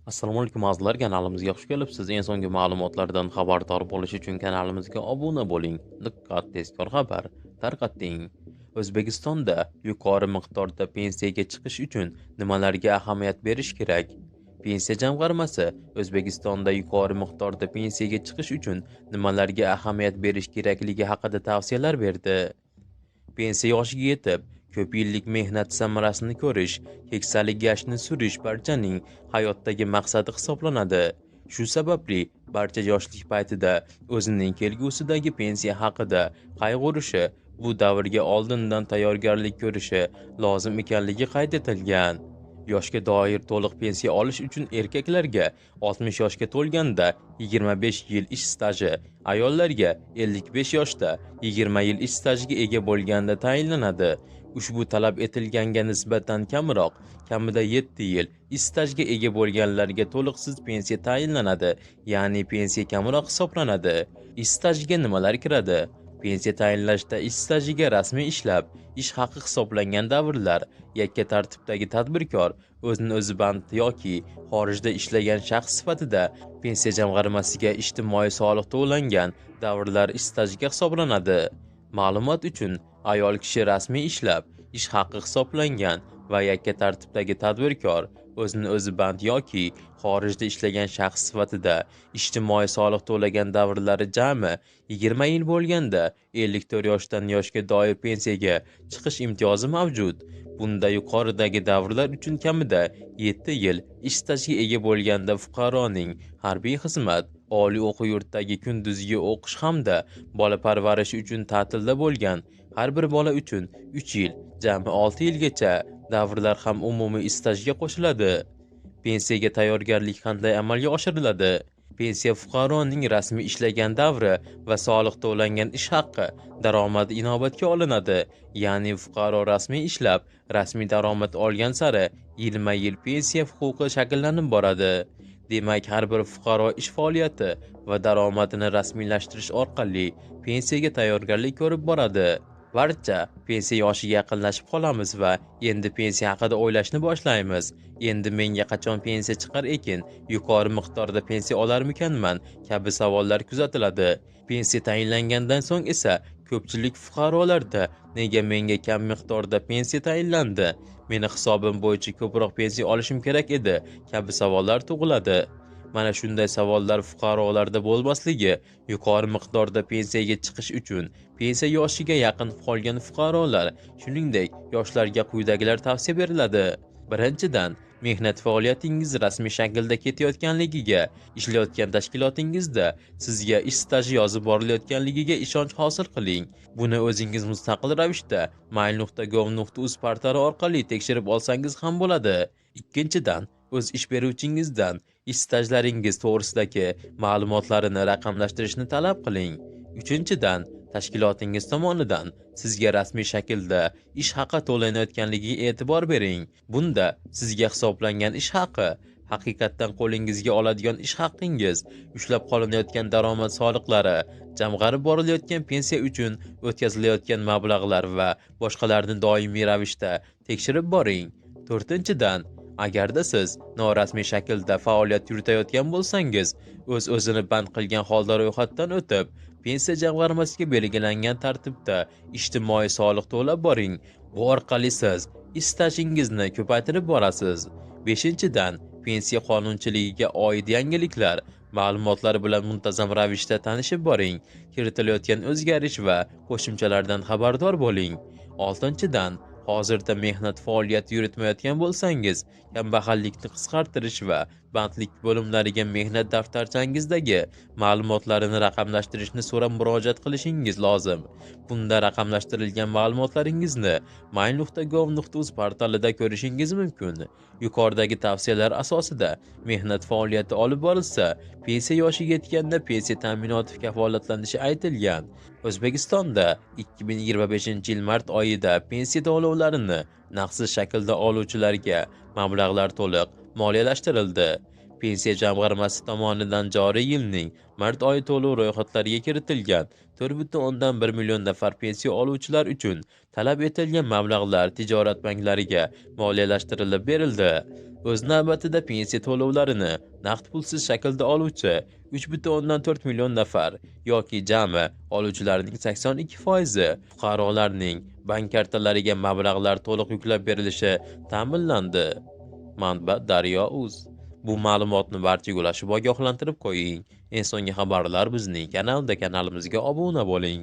Assalomu alaykum azizlar, kanalimizga xush kelibsiz. Eng so'nggi ma'lumotlardan xabardor bo'lish uchun kanalimizga obuna bo'ling. Diqqat, tezkor xabar tarqating. O'zbekistonda yuqori miqdorda pensiyaga chiqish uchun nimalarga ahamiyat berish kerak? Pensiya jamg'armasi O'zbekistonda yuqori miqdorda pensiyaga chiqish uchun nimalarga ahamiyat berish kerakligi haqida tavsiyalar berdi. Pensiya yoshiga yetib, ko'p yillik mehnat samarasini ko'rish, keksalik yashni surish barchaning hayotdagi maqsadi hisoblanadi. Shu sababli barcha yoshlik paytida o'zining kelgusidagi pensiya haqida qayg'urishi, bu davrga oldindan tayyorgarlik ko'rishi lozim ekanligi qayd etilgan. Yoshga doir to'liq pensiya olish uchun erkaklarga 60 yoshga to'lganda 25 yil ish staji, ayollarga 55 yoshda 20 yil ish stajiga ega bo'lganda tayinlanadi. Ushbu talab etilganga nisbatan kamroq, kamida 7 yil ish stajiga ega bo'lganlarga to'liqsiz pensiya tayinlanadi, ya'ni pensiya kamroq hisoblanadi. Ish stajiga nimalar kiradi? Pensiya tayinlashda ish stajiga rasmiy ishlab, ish haqi hisoblangan davrlar, yakka tartibdagi tadbirkor, o'zini o'zi band yoki xorijda ishlagan shaxs sifatida pensiya jamg'armasiga ijtimoiy soliq to'langan davrlar ish stajiga hisoblanadi. Ma'lumot uchun, ayol kishi rasmiy ishlab, ish haqi hisoblangan va yakka tartibdagi tadbirkor, o'zini o'zi band yoki xorijda ishlagan shaxs sifatida ijtimoiy soliq to'lagan davrlari jami 20 yil bo'lganda 54 yoshdan yoshga doir pensiyaga chiqish imtiyozi mavjud. Bunda yuqoridagi davrlar uchun kamida 7 yil ish stajiga ega bo'lganda fuqaroning harbiy xizmat, oliy o'quv yurtidagi kunduzgi o'qish hamda bola parvarishi uchun ta'tilda bo'lgan har bir bola uchun 3 yil, jami 6 yilgacha davrlar ham umumiy ish stajiga qo'shiladi. Pensiyaga tayyorgarlik qanday amalga oshiriladi? Pensiya fuqaroning rasmiy ishlagan davri va soliq to'langan ish haqqi, daromadi inobatga olinadi. Ya'ni fuqaro rasmiy ishlab, rasmiy daromad olgan sari yilma-yil pensiya huquqi shakllanib boradi. Demak, har bir fuqaro ish faoliyati va daromadini rasmiylashtirish orqali pensiyaga tayyorgarlik ko'rib boradi. Barcha pensiya yoshiga yaqinlashib qolamiz va endi pensiya haqida o'ylashni boshlaymiz. Endi menga qachon pensiya chiqar ekan, yuqori miqdorda pensiya olarmikanman kabi savollar kuzatiladi. Pensiya tayinlangandan so'ng esa ko'pchilik fuqarolarda nega menga kam miqdorda pensiya tayinlandi? Meni hisobim bo'yicha ko'proq pensiya olishim kerak edi kabi savollar tug'iladi. Mana shunday savollar fuqarolarda bo'lmasligi, yuqori miqdorda pensiyaga chiqish uchun pensiya yoshiga yaqin qolgan fuqarolar, shuningdek, yoshlarga quyidagilar tavsiya beriladi. Birinchidan, mehnat faoliyatingiz rasmiy shaklda ketayotganligiga, ishlayotgan tashkilotingizda sizga ish staji yozib borilayotganligiga ishonch hosil qiling. Buni o'zingiz mustaqil ravishda mail.gov.uz portali orqali tekshirib olsangiz ham bo'ladi. Ikkinchidan, o'z ish beruvchingizdan ish stajlaringiz to'g'risidagi ma'lumotlarini raqamlashtirishni talab qiling. Uchinchidan, tashkilotingiz tomonidan sizga rasmiy shaklda ish haqi to'lanayotganligiga e'tibor bering. Bunda sizga hisoblangan ish haqi, haqiqatdan qo'lingizga oladigan ish haqqingiz, ushlab qolinayotgan daromad soliqlari, jamg'arib borilayotgan pensiya uchun o'tkazilayotgan mablag'lar va boshqalarni doimiy ravishda tekshirib boring. To'rtinchidan, agarda siz norasmiy shaklda faoliyat yuritayotgan bo'lsangiz, o'z-o'zini band qilgan holda ro'yxatdan o'tib, pensiya jamg'armasiga belgilangan tartibda ijtimoiy soliq to'lab boring. Bu orqali siz ish stajingizni ko'paytirib borasiz. Beshinchidan, pensiya qonunchiligiga oid yangiliklar, ma'lumotlar bilan muntazam ravishda tanishib boring. Kiritilayotgan o'zgarish va qo'shimchalardan xabardor bo'ling. Oltinchidan, hozirda mehnat faoliyati yuritmayotgan bo'lsangiz, kambag'allikni qisqartirish va bandlik bo'limlariga mehnat daftarchangizdagi ma'lumotlarini raqamlashtirishni so'rab murojaat qilishingiz lozim. Bunda raqamlashtirilgan ma'lumotlaringizni mail.gov.uz portalida ko'rishingiz mumkin. Yuqoridagi tavsiyalar asosida mehnat faoliyati olib borilsa, pensiya yoshiga yetganda pensiya ta'minoti kafolatlanishi aytilgan. O'zbekistonda 2025-yil mart oyida pensiya to'lovlarini naqdsiz shaklda oluvchilarga mablag'lar to'liq moliyalashtirildi. Pensiya jamg'armasi tomonidan joriy yilning mart oyi to'lov ro'yxatlariga kiritilgan 4,1 million nafar pensiya oluvchilar uchun talab etilgan mablag'lar tijorat banklariga moliyalashtirilib berildi. O'z navbatida pensiya to'lovlarini naqd pulsiz shaklda oluvchi 3,4 million nafar yoki jami oluvchilarning 82% fuqarolarning bank kartalariga mablag'lar to'liq yuklab berilishi ta'minlandi. Manba Daryo.uz. Bu ma'lumotni barchaga ulashib ogohlantirib qo'ying. Eng so'nggi xabarlar bizning kanalimizga obuna bo'ling.